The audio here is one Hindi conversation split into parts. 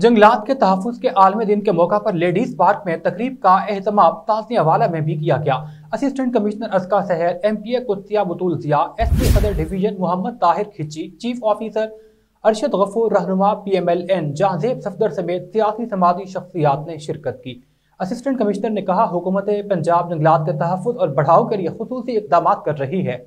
जंगलात के तहफ़्फ़ुज़ के आलमी दिन के मौका पर लेडीज पार्क में तकरीब का एहतमाम ताज़ियावाला में भी किया गया। असिस्टेंट कमिश्नर अस्का सहर, MPA कुत्सिया बतूल ज़िया, SP सदर डिवीजन मोहम्मद ताहिर खिची, चीफ ऑफिसर अरशद गफूर, रहनुमा PMLN जहांजेब सफदर समेत सियासी समाजी शख्सियात ने शिरकत की। असिस्टेंट कमिश्नर ने कहा, हुकूमत पंजाब जंगलात के तहफ़्फ़ुज़ और बढ़ाव के लिए खुसूसी इक़दाम कर रही है।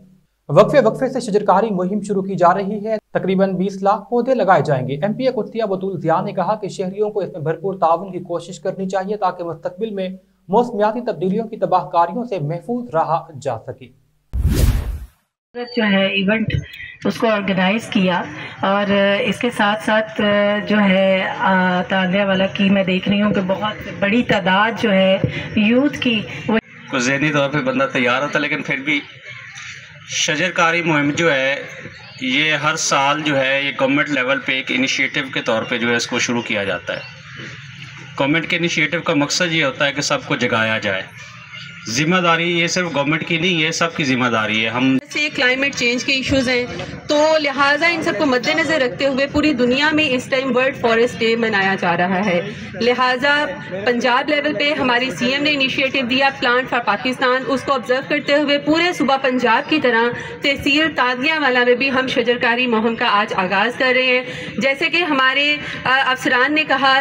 वक्फे से शजरकारी मुहिम शुरू की जा रही है। तकरीबन 20 लाख पौधे लगाए जाएंगे। MPA कुत्सिया बतूल ज़िया ने कहा कि शहरियों को इसमें भरपूर ताउन की कोशिश करनी चाहिए ताकि मुस्तकबिल में मौसमियाती तब्दीलियों की तबाहकारियों से महफूज रहा जा सके। जो है इवेंट उसको ऑर्गेनाइज किया और इसके साथ साथ जो है ताज़ियावाला की मैं देख रही हूँ कि बहुत बड़ी तादाद जो है यूथ की वो ज़हनी तौर पे बंदा तैयार होता है, लेकिन फिर भी शजरकारी मुहिम जो है ये हर साल जो है ये गवर्नमेंट लेवल पे एक इनिशिएटिव के तौर पे जो है इसको शुरू किया जाता है। गवर्नमेंट के इनिशिएटिव का मकसद ये होता है कि सबको जगाया जाए। जिम्मेदारी ये सिर्फ गवर्नमेंट की नहीं, ये सबकी जिम्मेदारी है। हम से क्लाइमेट चेंज के इश्यूज हैं, तो लिहाजा इन सबको मद्देनज़र रखते हुए पूरी दुनिया में इस टाइम वर्ल्ड फॉरेस्ट डे मनाया जा रहा है। लिहाजा पंजाब लेवल पे हमारी CM ने इनिशिएटिव दिया प्लांट फॉर पाकिस्तान, उसको ऑब्जर्व करते हुए पूरे सूबा पंजाब की तरह तहसील ताज़ियावाला में भी हम शजरकारी मुहिम का आज आगाज़ कर रहे हैं। जैसे कि हमारे अफसरान ने कहा